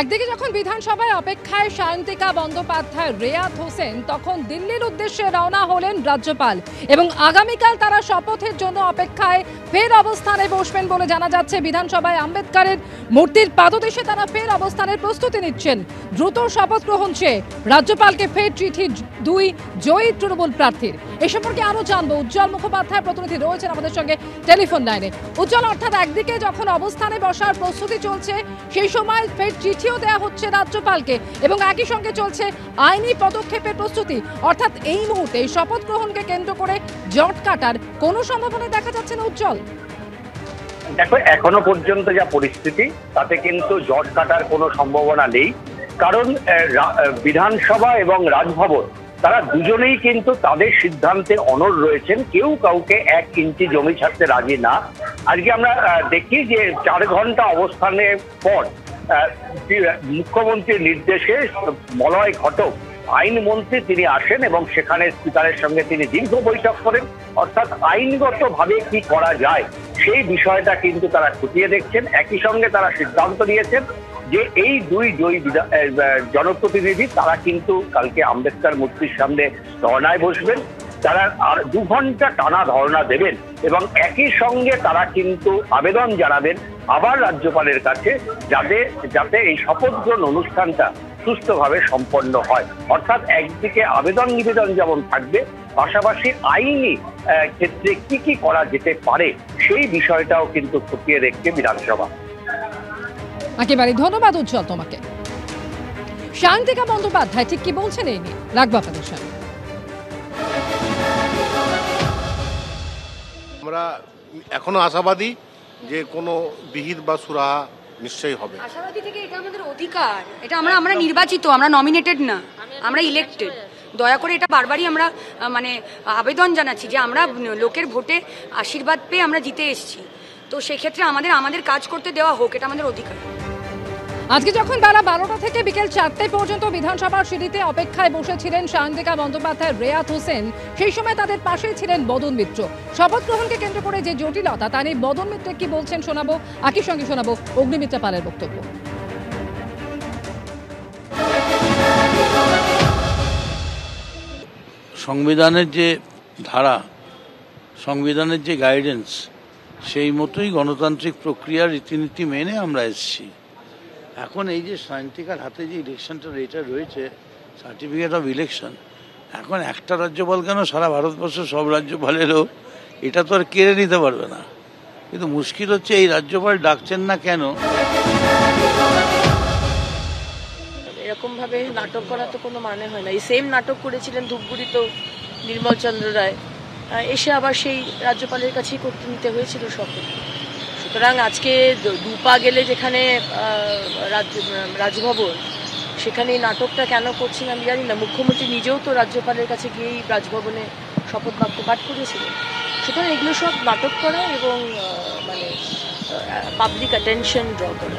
একদিকে যখন বিধানসভায় অপেক্ষায় সায়ন্তিকা বন্দ্যোপাধ্যায়, রেয়াত হোসেন, তখন দিল্লির উদ্দেশ্যে রওনা হলেন রাজ্যপাল এবং আগামীকাল তারা শপথের জন্য অপেক্ষায় ফের অবস্থানে বসবেন বলে জানা যাচ্ছে। বিধানসভায় আম্বেদকরের মূর্তির পাদদেশে তারা ফের অবস্থানের প্রস্তুতি নিচ্ছেন। দ্রুত শপথ গ্রহণ চেয়ে রাজ্যপালকে ফের চিঠি দুই জয়ী তৃণমূল প্রার্থীর। এ সম্পর্কে আরো জানবো, উজ্জ্বল মুখোপাধ্যায় প্রতিনিধি রয়েছেন আমাদের সঙ্গে টেলিফোন লাইনে। উজ্জ্বল, অর্থাৎ একদিকে যখন অবস্থানে বসার প্রস্তুতি চলছে, সেই সময় ফের চিঠিও দেওয়া হচ্ছে রাজ্যপালকে এবং একই সঙ্গে চলছে আইনি পদক্ষেপের প্রস্তুতি। অর্থাৎ এই মুহূর্তে শপথ গ্রহণকে কেন্দ্র করে জট কাটার কোনো সম্ভাবনা দেখা যাচ্ছে না উজ্জ্বল? দেখো, এখনো পর্যন্ত যা পরিস্থিতি তাতে কিন্তু জট কাটার কোনো সম্ভাবনা নেই, কারণ বিধানসভা এবং রাজভবন তারা দুজনেই কিন্তু তাদের সিদ্ধান্তে অনড় রয়েছেন। কেউ কাউকে 1 ইঞ্চি জমি ছাড়তে রাজি না। আজকে আমরা দেখি যে 4 ঘন্টা অবস্থানের পর মুখ্যমন্ত্রীর নির্দেশে মলয় ঘটক আইনমন্ত্রী তিনি আসেন এবং সেখানে স্পিকারের সঙ্গে তিনি দীর্ঘ বৈঠক করেন। অর্থাৎ আইনগতভাবে কি করা যায় সেই বিষয়টা কিন্তু তারা খতিয়ে দেখছেন। একই সঙ্গে তারা সিদ্ধান্ত নিয়েছেন যে এই দুই জয়ী জনপ্রতিনিধি তারা কিন্তু কালকে আম্বেদকর মূর্তির সামনে ধর্নায় বসবেন। তারা আর 2 ঘন্টা টানা ধর্না দেবেন এবং একই সঙ্গে তারা কিন্তু আবেদন জানাবেন আবার রাজ্যপালের কাছে যাতে এই শপথ গ্রহণ অনুষ্ঠানটা সুষ্ঠুভাবে সম্পন্ন হয়। অর্থাৎ একদিকে আবেদন নিবেদন যেমন থাকবে, পাশাপাশি আইনি ক্ষেত্রে কি কি করা যেতে পারে সেই বিষয়টাও কিন্তু খতিয়ে দেখছে বিধানসভা। একেবারে ধন্যবাদ উজ্জ্বল তোমাকে। সায়ন্তিকা বন্দ্যোপাধ্যায় ঠিক কি বলছেন এই নিয়ে রাখবো আপনাদের সামনে। আমরা এখনো আশাবাদী যে কোনো বিহিত বা সুরাহা নিশ্চয়ই হবে। আশাবাদী থেকে এটা আমাদের অধিকার, এটা আমরা নির্বাচিত, আমরা নমিনেটেড না, আমরা ইলেক্টেড। দয়া করে এটা বারবারই আমরা আবেদন জানাচ্ছি যে আমরা লোকের ভোটে আশীর্বাদ পেয়ে আমরা জিতে এসেছি, তো সেক্ষেত্রে আমাদের কাজ করতে দেওয়া হোক, এটা আমাদের অধিকার। আজকে যখন বেলা 12টা থেকে বিকেল 4টে পর্যন্ত বিধানসভার সিঁড়িতে অপেক্ষায় বসেছিলেন সায়ন্তিকা বন্দ্যোপাধ্যায়, রেয়াত হোসেন, সেই সময় তাদের পাশেই ছিলেন বদন মিত্র। শপথ গ্রহণকে কেন্দ্র করে যে জটিলতা তা নিয়ে বদন মিত্র কি বলছেন শোনাবো, একই সঙ্গে শোনাবো অগ্নিমিত্রা পালের বক্তব্য। সংবিধানের যে ধারা, সংবিধানের যে গাইডেন্স, সেই মতোই গণতান্ত্রিক প্রক্রিয়ার রীতিনীতি মেনে আমরা এসেছি। এখন এই যে সায়ন্তিকার হাতে যে ইলেকশনটা এটা রয়েছে, সার্টিফিকেট অফ ইলেকশন, এখন একটা রাজ্যপাল কেন সারা ভারতবর্ষ সব রাজ্যপালেরও এটা তো আর কেড়ে নিতে পারবে না। কিন্তু মুশকিল হচ্ছে এই রাজ্যপাল ডাকছেন না কেন। এরকম ভাবে নাটক করা তো কোনো মানে হয় না। এই সেম নাটক করেছিলেন ধূপগুড়িতেও নির্মল চন্দ্র রায়, এসে আবার সেই রাজ্যপালের কাছেই করতে নিতে হয়েছিল শপথ। সুতরাং আজকে 2 পা গেলে যেখানে রাজভবন, সেখানে এই নাটকটা কেন করছেন আমি জানি না। মুখ্যমন্ত্রী নিজেও তো রাজ্যপালের কাছে গিয়েই রাজভবনে শপথ বাক্য পাঠ করেছিলেন। সুতরাং এগুলো সব নাটক করা এবং পাবলিক অ্যাটেনশন ড্র করা।